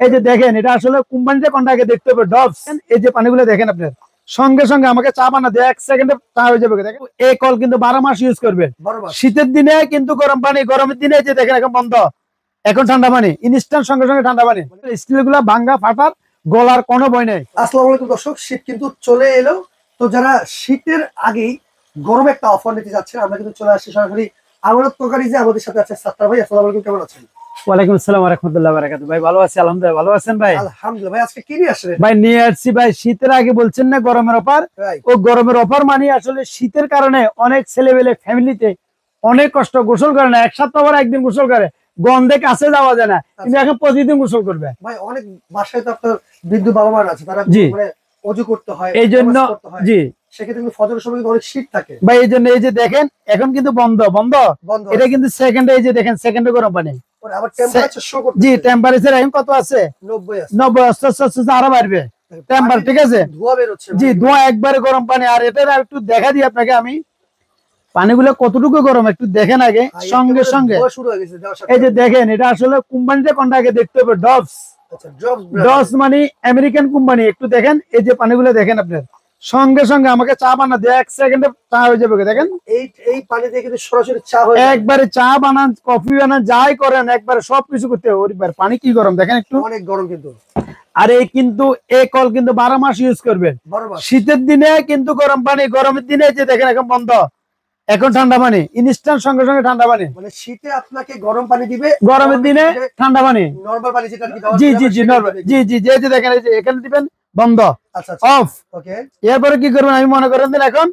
এই যে দেখেন এটা আসলে কোম্পানিতে কোনটা আগে দেখতে হবে ডবস। এই যে পানিগুলো দেখেন আপনার সঙ্গে সঙ্গে আমাকে চা বানা দেয় 1 সেকেন্ডে চা হয়ে যাবে। দেখেন এই কল কিন্তু 12 মাস ইউজ করবেন। শীতের দিনে কিন্তু গরম পানি, গরমের দিনে যে দেখেন এখন বন্ধ, এখন ঠান্ডা পানি ইনস্ট্যান্ট সঙ্গে সঙ্গে ঠান্ডা পানি। স্টিল গুলা ভাঙ্গা ফাটার গলার কোনো ভয় নেই। আসসালামু আলাইকুম দর্শক, শীত কিন্তু চলে এলো। তো যারা শীতের আগেই গরম একটা অফার নিতে যাচ্ছেন, আমরা কিন্তু চলে আসছি সরাসরি আমানত প্রকারিজে। আমাদের সাথে আছে সাত্তার ভাই। আসসালামু আলাইকুম, কেমন আছেন? ওয়ালাইকুম আসসালাম ওয়া রাহমাতুল্লাহি ওয়া বারাকাতুহু। ভাই ভালো আছি আলহামদুলিল্লাহ। ভালো আছেন ভাই? আলহামদুলিল্লাহ। ভাই আজকে কি নিয়ে আসলেন? ভাই নিয়ে আসছি ভাই শীতের আগে বলছেন না গরমের অফার। ও গরমের অফার মানে আসলে শীতের কারণে অনেক ছেলেবেলে ফ্যামিলিতে অনেক কষ্ট, গোসল করে না, এক সপ্তাহ পর একদিন গোসল করে, গন্ধে কাছে যাওয়া যায় না, কিন্তু এখন প্রতিদিন গোসল করবে। ভাই অনেক বাসায় তো আপনার বৃদ্ধ বাবা মা আছে, তারা মানে ওযু করতে হয়, এই জন্য জি সেক্ষেত্রে কিন্তু ফজরের সময় অনেক শীত থাকে ভাই। এই জন্য এই যে দেখেন এখন কিন্তু বন্ধ বন্ধ, এটা কিন্তু সেকেন্ডে, এই যে দেখেন সেকেন্ডে গরম পানি। আবার টেম্পারেচার শো করতেছে। জি টেম্পারেচার এখন কত আছে? 90 আছে। 90 আস্তে আরো বাড়বে টেম্পারেচার, ঠিক আছে? ধোঁয়া বের হচ্ছে জি ধোঁয়া একবারে গরম পানি। আর এটা একটু দেখা দিই আপনাকে আমি, পানিগুলো কতটুকু গরম একটু দেখেন আগে সঙ্গে সঙ্গে। এই যে দেখেন এটা আসলে কোম্পানিতে কোনটা আগে দেখতে হবে ডবস। ডবস মানে আমেরিকান কোম্পানি। একটু দেখেন এই যে পানিগুলো দেখেন আপনার সঙ্গে সঙ্গে আমাকে চা বানা দেয় 1 সেকেন্ডে চা হয়ে যাবে। দেখেন এই পানি দিয়ে কিন্তু সরাসরি চা হয়ে যায়। একবারে চা বানান, কফি বানান, যাই করেন একবারে সবকিছু করতে হবে। পানি কি গরম দেখেন একটু, অনেক গরম কিন্তু। আর এই কিন্তু এই কল কিন্তু 12 মাস ইউজ করবেন। শীতের দিনে কিন্তু গরম পানি, গরমের দিনে যে দেখেন এখন বন্ধ, এখন ঠান্ডা পানি ইনস্ট্যান্ট সঙ্গে সঙ্গে ঠান্ডা পানি। মানে শীতে আপনাকে গরম পানি দিবে, গরমের দিনে ঠান্ডা পানি, নরমাল পানি যেটা জি জি জি নরমাল, জি জি জি। এই যে দেখেন এই যে এখানে দিবেন বন্ধ, আচ্ছা অফ। ওকে, এরপরে কি করবেন আমি মনে করেন দিন এখন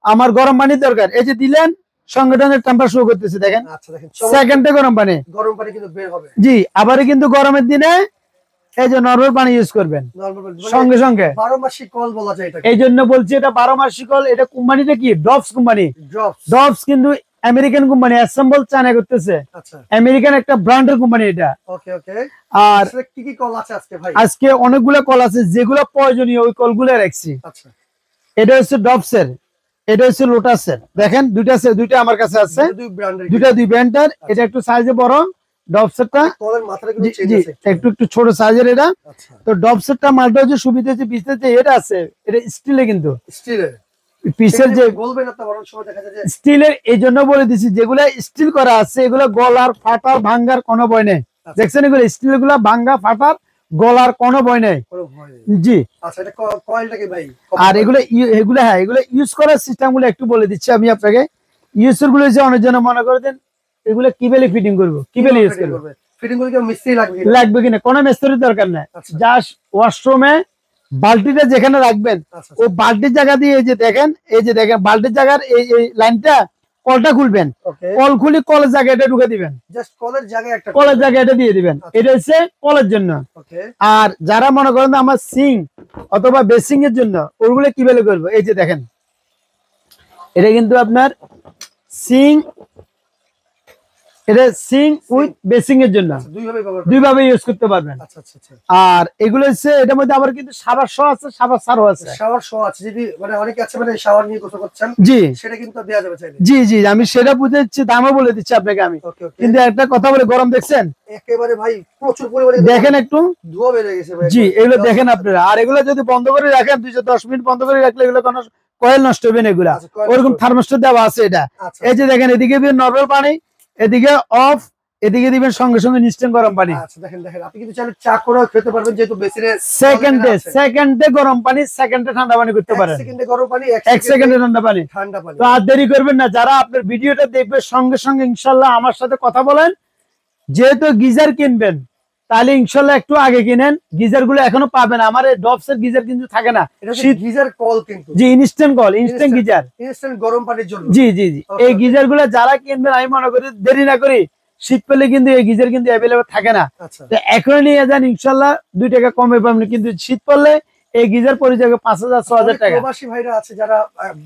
আমার গরম পানির দরকার, এই যে দিলেন সঙ্গে সঙ্গে টেম্পারেচার শো করতেছে দেখেন। আচ্ছা দেখেন সেকেন্ডে গরম পানি কিন্তু বের হবে। জি আবার কিন্তু গরমের দিনে এই যে নরমাল পানি ইউজ করবেন সঙ্গে সঙ্গে। 12 মাসি কল বলা যায় এটা। এই জন্য বলছি এটা 12 মাসি কল। এটা কোম্পানিটা কি? ডবস কোম্পানি। ডবস কিন্তু আমেরিকান কোম্পানি, অ্যাসেম্বল চায়না করতেছে। আচ্ছা, আমেরিকান একটা ব্র্যান্ডের কোম্পানি এটা। ওকে ওকে। আর কি কি কল আছে আজকে ভাই? আজকে অনেকগুলো কল আছে, যেগুলো প্রয়োজনীয় ওই কলগুলো রাখছি। আচ্ছা, এটা হচ্ছে ডবসের, এটা হচ্ছে লোটাসের। দেখেন দুইটা আমার কাছে আছে, দুই ব্র্যান্ডের। এটা একটু সাইজে বড়, ডবসেরটা কলের মাথাটা কিন্তু চেঞ্জ আছে, একটু ছোট সাইজের এটা। তো ডবসেরটা মালটা হচ্ছে সুবিধা হচ্ছে বিস্তারিত এটা আছে, এটা স্টিলে, কিন্তু স্টিলের পিসের যে বলবেন না, বড় সময় দেখা যায় যে স্টিলের। এই জন্য বলে দিছি যেগুলা স্টিল করা আছে এগুলো গলার ফাটার ভাঙ্গার কোনো ভয় নেই। দেখছেন এগুলো স্টিল গুলা ভাঙ্গা ফাটার গলার কোনো ভয় নেই। জি আচ্ছা, এটা কয়েলটা কি ভাই? আর এগুলো হ্যাঁ এগুলো ইউজ করার সিস্টেম গুলো একটু বলে দিচ্ছি আমি আপনাকে। ইউজের গুলো যে অনেক জন মনে করে দেন এগুলো কিভাবে ফিটিং করবো, কিভাবে ইউজ করবো, ফিটিং করে কি মিস্ত্রি লাগবে কিনা, কোনো মিস্ত্রির দরকার নাই। জাস্ট ওয়াশরুমে বালতিটা যেখানে রাখবেন ও বালতির জায়গা দিয়ে এই যে দেখেন বালতির জায়গার এই লাইনটা কলটা খুলবেন, কল খুলি কলের জায়গায় এটা ঢুকে দিবেন, জাস্ট কলের জায়গায় একটা কলের জায়গায় এটা দিয়ে দিবেন। এটা হচ্ছে কলের জন্য। আর যারা মনে করেন আমার সিং অথবা বেসিং এর জন্য ওগুলো কিভাবে করবো, এই যে দেখেন এটা কিন্তু আপনার সিং, এটা সিং উইথ বেসিং এর জন্য দুইভাবে ইউজ করতে পারবেন। আর এগুলো হচ্ছে এটার মধ্যে আবার কিন্তু শাওয়ার শো আছে, শাওয়ার সারও আছে। শাওয়ার শো আছে, যদি মানে অনেকে আছে মানে শাওয়ার নিয়ে গোসল করছেন, জি সেটা কিন্তু দেয়া যাবে চাইলে। জি জি আমি সেটা বুঝেছি, দামও বলে দিচ্ছি আপনাকে আমি। কিন্তু একটা কথা বলে গরম দেখছেন একেবারে ভাই প্রচুর পরিমাণে দেখেন একটু ধোঁয়া বের হয়ে গেছে ভাই। জি এগুলো দেখেন আপনারা। আর এগুলো যদি বন্ধ করে রাখেন 210 মিনিট বন্ধ করে রাখলে এগুলো কোনো কয়েল নষ্ট হবে না। এগুলা ওরকম থার্মোস্ট্যাট দেওয়া আছে এটা। এই যে দেখেন এদিকে নরমাল পানি, এদিকে অফ, এদিকে দিবেন সঙ্গে সঙ্গে ইনস্ট্যান্ট গরম পানি। আচ্ছা দেখেন আপনি কিন্তু চাইলে চা করেও খেতে পারবেন, যেহেতু বেসিনে সেকেন্ডে গরম পানি, সেকেন্ডে ঠান্ডা পানি করতে পারেন। সেকেন্ডে গরম পানি, 1 সেকেন্ডে ঠান্ডা পানি। তো আর দেরি করবেন না, যারা আপনার ভিডিওটা দেখবে সঙ্গে সঙ্গে ইনশাআল্লাহ আমার সাথে কথা বলেন। যেহেতু গিজার কিনবেন তাহলে ইনশাআল্লাহ একটু আগে কিনেন, গিজার গুলো এখনো পাবেন। আমার এই ডবসের গিজার কিন্তু থাকে না, গিজার কল কিন্তু জি ইনস্ট্যান্ট কল, ইনস্ট্যান্ট গিজার, ইনস্ট্যান্ট গরম পানির জন্য। জি জি জি এই গিজার গুলো যারা কিনবেন আমি মনে করি দেরি না করি, শীত পেলে কিন্তু এই গিজার কিন্তু অ্যাভেলেবল থাকে না। তো এখন নিয়ে যান ইনশাআল্লাহ 2 টাকা কমে পাবেন। কিন্তু শীত পড়লে এই গিজার পড়ে যাবে 5,000 6,000 টাকা। প্রবাসী ভাইরা আছে যারা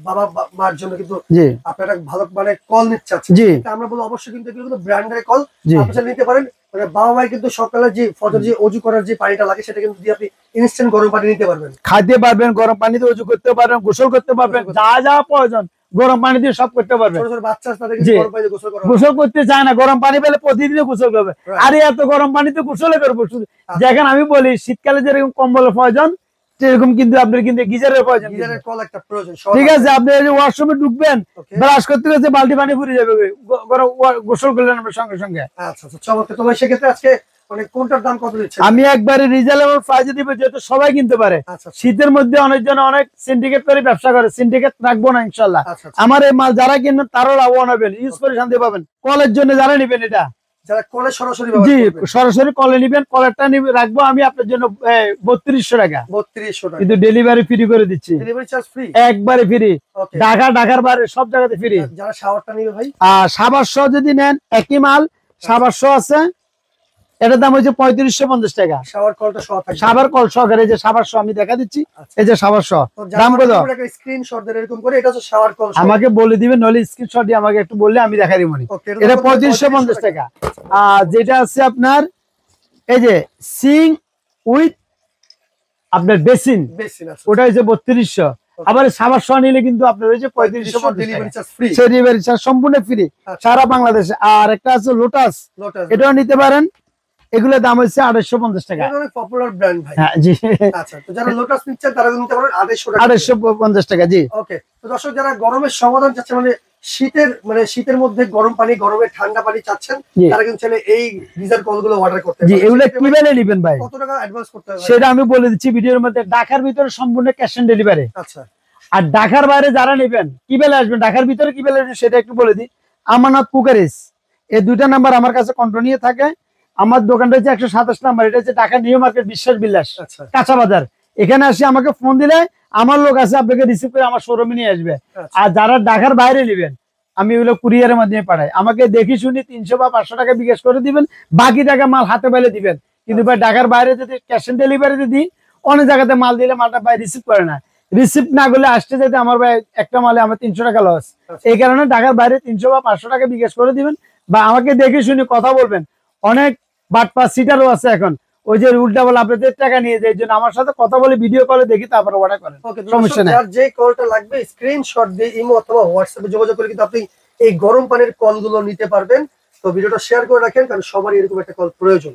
বাবা মার জন্য কিন্তু জি আপনারা ভালো মানে কল নিচ্ছে, জি আমরা বলবো অবশ্যই কিন্তু এগুলো কিন্তু ব্র্যান্ডের কল জি আপনারা নিতে পারেন। মানে বাবা মাই কিন্তু সকালে যে ফজর যে অজু করার যে পানিটা লাগে সেটা কিন্তু দিয়ে আপনি ইনস্ট্যান্ট গরম পানি নিতে পারবেন, খাইতে পারবেন, গরম পানিতে উজু করতে পারবেন, গোসল করতে পারবেন, যা যা প্রয়োজন গরম পানি দিয়ে সব করতে পারবেন। ছোট ছোট বাচ্চা আছে তাদের কিন্তু জি। গরম পানিতে গোসল করা গোসল করতে চায় না, গরম পানি পেলে প্রতিদিন গোসল করবে। Right. আরে এত গরম পানিতে গোসলে করবো শুধু। যেখানে আমি বলি শীতকালে যেরকম কম্বলের প্রয়োজন সেরকম কিন্তু আপনার কিন্তু গিজারের প্রয়োজন। গিজারের কল একটা প্রয়োজন। ঠিক আছে, আপনি ওয়াশরুমে ঢুকবেন, ওকে, ব্রাশ করতে করতে বালতি পানি ফুরিয়ে যাবে, গরম গোসল করলেন আপনার সঙ্গে সঙ্গে। আচ্ছা আচ্ছা চমৎকার। তো ভাই সেক্ষেত্রে আজকে মানে কোনটার দাম কত দিচ্ছেন? আমি একবারে রিজনেবল প্রাইসে দিব যেহেতু সবাই কিনতে পারে। আচ্ছা শীতের মধ্যে অনেকজন অনেক সিন্ডিকেট করে ব্যবসা করে, সিন্ডিকেট রাখবো না ইনশাল্লাহ। আচ্ছা আমার এই মাল যারা কিনবেন তারও লাভবান হবেন, ইউজ করে শান্তি পাবেন। কলের জন্য যারা নিবেন এটা, যারা কলে সরাসরি জি ব্যবহার করবেন সরাসরি কলে নিবেন, কলেরটা রাখবো আমি আপনার জন্য 3200 টাকা, 3200 টাকা, কিন্তু ডেলিভারি ফ্রি করে দিচ্ছি, ডেলিভারি চার্জ ফ্রি। একবারে ফ্রি, ওকে, ঢাকার বাইরে সব জায়গাতে ফ্রি। যারা শাওয়ারটা নিবে ভাই, আর সাবাস সহ যদি নেন একই মাল, সাবাস সহ আছে, এটার দাম হচ্ছে 3550 টাকা। শাওয়ার কলটা সহ থাকবে, সাবার কল সহকারে, এই যে সাবাস সহ আমি দেখা দিচ্ছি, এই যে সাবাস সহ তো দাম কত একটা স্ক্রিনশট দেন এরকম করে, এটা হচ্ছে শাওয়ার কল। আমাকে বলে দিবেন, নইলে স্ক্রিনশট দিয়ে আমাকে একটু বললে আমি দেখাই দিব। এটা 3550 টাকা। আর যেটা আছে আপনার এই যে সিং উইথ আপনার বেসিন, বেসিন আছে, ওটা হচ্ছে 3200। আবার সাবাস সহ নিলে কিন্তু আপনার হচ্ছে 3550 ডেলিভারি টাকা, চার্জ ফ্রি, ডেলিভারি চার্জ সম্পূর্ণ ফ্রি সারা বাংলাদেশে। আর একটা আছে লোটাস, লোটাস, এটাও নিতে পারেন, এগুলোর দাম হচ্ছে 2850 টাকা। এটা অনেক পপুলার ব্র্যান্ড ভাই। হ্যাঁ জি, আচ্ছা, তো যারা লোটাস নিচ্ছেন তারা নিতে পারেন 2800 টাকা, 2850 টাকা। জি ওকে। তো দর্শক যারা গরমের সমাধান চাচ্ছেন, মানে শীতের মধ্যে গরম পানি, গরমে ঠান্ডা পানি চাচ্ছেন, জি। তারা কিন্তু চাইলে এই গিজার কলগুলো অর্ডার করতে জি পারেন। এগুলো কি বেলে নিবেন ভাই, কত টাকা অ্যাডভান্স করতে হবে? সেটা আমি বলে দিচ্ছি ভিডিওর মধ্যে। ঢাকার ভিতরে সম্পূর্ণ ক্যাশ অন ডেলিভারি। আচ্ছা, আর ঢাকার বাইরে যারা নেবেন কি বেলে আসবেন, ঢাকার ভিতরে কি বেলে আসবেন সেটা একটু বলে দিই। আমানত কুকারিস, এই দুইটা নাম্বার আমার কাছে কন্টিনিউ থাকে। আমার দোকানটা হচ্ছে 127 নাম্বার, এটা হচ্ছে ঢাকা নিউ মার্কেট বিশ্বাস বিলাস আচ্ছা, কাঁচা বাজার। এখানে আসি আমাকে ফোন দিলে আমার লোক আছে আপনাকে রিসিভ করে আমার শোরুমে নিয়ে আসবে। আচ্ছা। আর যারা ঢাকার বাইরে নেবেন আমি ওগুলো কুরিয়ারের মাধ্যমে পাঠাই, আমাকে দেখি শুনি 300 বা 500 টাকা বিকাশ করে দিবেন, বাকি টাকা মাল হাতে পাইলে দিবেন। কিন্তু ভাই ঢাকার বাইরে যদি ক্যাশ অন ডেলিভারি দিই, অনেক জায়গাতে মাল দিলে মালটা ভাই রিসিভ করে না, রিসিভ না করলে আসতে যেতে আমার ভাই একটা মালে আমার 300 টাকা লস। এই কারণে ঢাকার বাইরে 300 বা 500 টাকা বিকাশ করে দিবেন, বা আমাকে দেখে শুনে কথা বলবেন। অনেক বাটপা সিটারও আছে এখন, ওই যে উল্টা বলে আপনাদের টাকা নিয়ে যায়, এই জন্য আমার সাথে কথা বলে ভিডিও কলে দেখি তারপর অর্ডার করেন, ওকে। সমস্যা নেই। যার যে কলটা লাগবে স্ক্রিনশট দিয়ে ইমো অথবা হোয়াটসঅ্যাপে যোগাযোগ করে কিন্তু আপনি এই গরম পানির কলগুলো নিতে পারবেন। তো ভিডিওটা শেয়ার করে রাখেন, কারণ সবারই এরকম একটা কল প্রয়োজন।